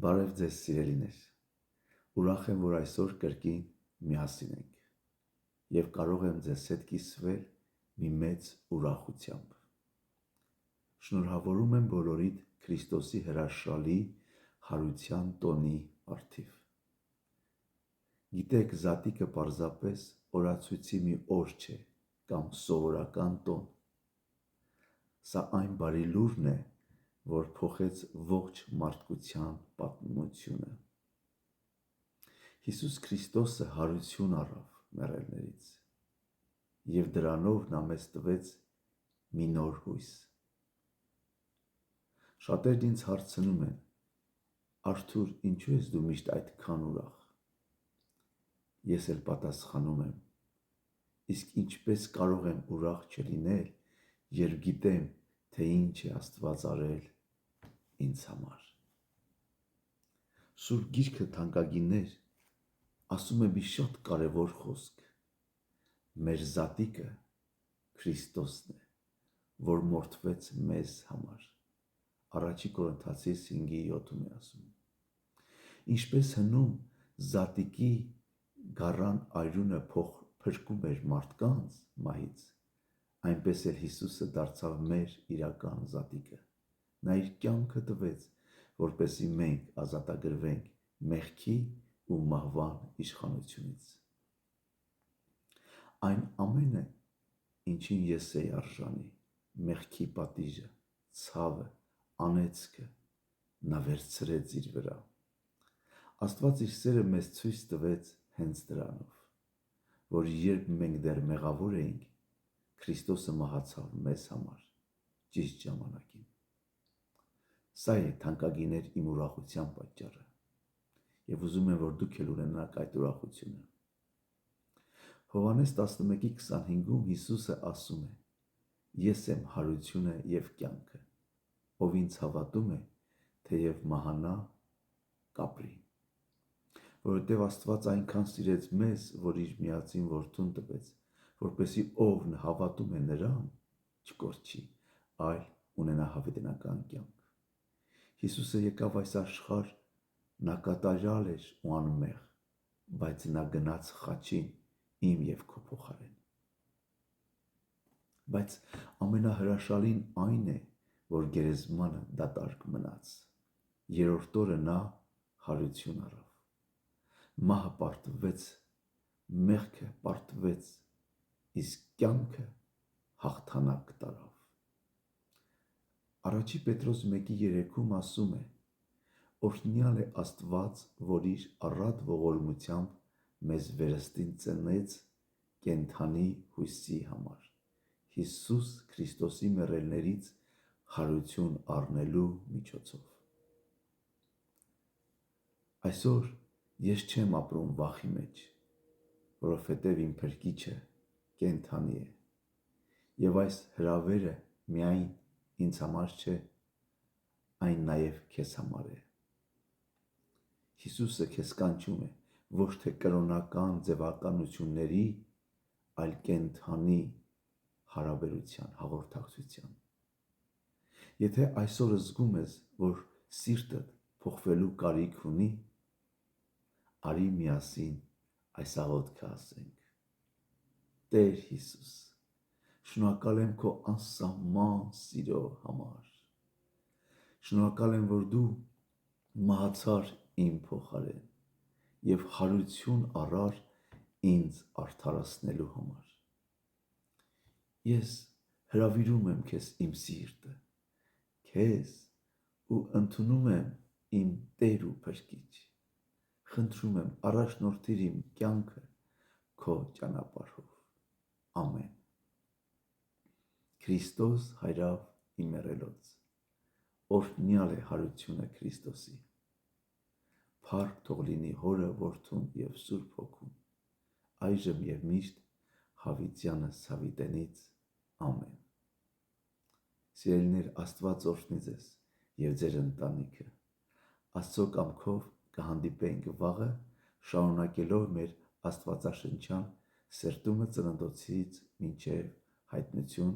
Բարև ձեզ սիրելիներ, ուրախ եմ, որ այսօր կրկին միասին ենք և կարող եմ ձեզ հետ կիսվել մի մեծ ուրախությամբ։ Շնորհավորում եմ բոլորիդ Քրիստոսի հրաշալի հարության տոնի առթիվ։ Գիտեք, զատիկը պարզապես օրացույցի մի օր չէ կամ սովորական տոն։ Սա այն բարի լուրն է, որ փոխեց ողջ մարդկության պատմությունը։ Հիսուս Քրիստոսը հարություն առավ մեռելներից և դրանով նա մեզ տվեց մի նոր հույս։ Շատերն ինձ հարցնում են. Արթուր, ինչու ես դու միշտ այդքան ուրախ։ Ես էլ պատասխանում եմ. իսկ ինչպես կարող եմ ուրախ չլինել, երբ գիտեմ, թե ինչ է Աստված արել ինձ համար։ Սուրբ Գիրքը, թանկագիններ, ասում է մի շատ կարևոր խոսք. մեր զատիկը Քրիստոսն է, որ մորթվեց մեզ համար։ Առաջի Կորնթացիս 5:7 է ասում։ Ինչպես հնում զատիկի գառան արյունը փրկում էր մարդկանց մահից, այնպես էլ Հիսուսը դարձավ մեր իրական զատիկը։ Նա իր կյանքը տվեց, որպեսզի մենք ազատագրվենք մեղքի ու մահվան իշխանությունից։ Այն ամենը, ինչին ես էի արժանի, մեղքի պատիժը, ցավը, անեծքը, նա վերցրեց իր վրա։ Աստված իր սերը մեզ ցույց տվեց հենց դրանով, որ երբ մենք դեռ մեղավոր էինք, Քրիստոսը մահացավ մեզ համար ճիշտ ժամանակին։ Սա է, թանկագիներ, իմ ուրախության պատճառը, և ուզում եմ, որ դուք էլ ունենաք այդ ուրախությունը։ Հովհաննես 11:25-ում Հիսուսը ասում է. Ես եմ հարությունը և կյանքը, ով ինձ հավատում է, թեև մահանա, կապրի։ Որովհետև Աստված այնքան սիրեց մեզ, որ իր միածին որդուն տվեց, որպեսզի ով հավատում է նրան, չկորչի, այլ ունենա հավիտենական կյանք։ Հիսուսը եկավ այս աշխարհ, նա կատարյալ էր ու անմեղ, բայց նա գնաց խաչին իմ և քո փոխարեն։ Բայց ամենահրաշալին այն է, որ գերեզմանը դատարկ մնաց։ Երրորդ օրը նա հարություն առավ։ Մահը պարտվեց, մեղքը պարտվեց, իսկ կյանքը հաղթանակ տարավ։ Առաջի Պետրոս 1:3-ում ասում է. Օրհնյալ է Աստված, որ իր առատ ողորմությամբ մեզ վերստին ծնեց կենդանի հույսի համար, Հիսուս Քրիստոսի մեռելներից հարություն առնելու միջոցով։ Այսօր ես չեմ ապրում վախի մեջ, որովհետև իմ Փրկիչը կենդանի է, և այս հրավերը միայն ինձ համար չէ, այն նաև քեզ համար է։ Հիսուսը քեզ կանչում է ոչ թե կրոնական ձևականությունների, այլ կենդանի հարաբերության, հաղորդակցության։ Եթե այսօր զգում ես, որ սիրտդ փոխվելու կարիք ունի, արի միասին այս աղոթքը ասենք. Տեր Հիսուս, շնորհակալ եմ քո անսահման սիրո համար։ Շնորհակալ եմ, որ դու մահացար իմ փոխարեն և հարություն առար ինձ արդարացնելու համար։ Ես հրավիրում եմ քեզ իմ սիրտը, քեզ ու ընդունում եմ իմ Տեր ու Փրկիչ։ Խնդրում եմ, առաջնորդիր իմ կյանքը քո ճանապարհով։ Ամեն։ Քրիստոս հայրավ իմ մեռելոց, օրհնյալ է հարությունը Քրիստոսի։ Փառք թող լինի Հորը, Որդուն և Սուրբ Հոգուն, այժմ և միշտ հավիտյանս հավիտենից։ Ամեն։ Սիրելիներ, Աստված օրհնի ձեզ և ձեր ընտանիքը։ Աստծո կամքով կհանդիպենք վաղը, շարունակելով մեր աստվածաշնչյան սերտումը ծննդոցից մինչև հայտնություն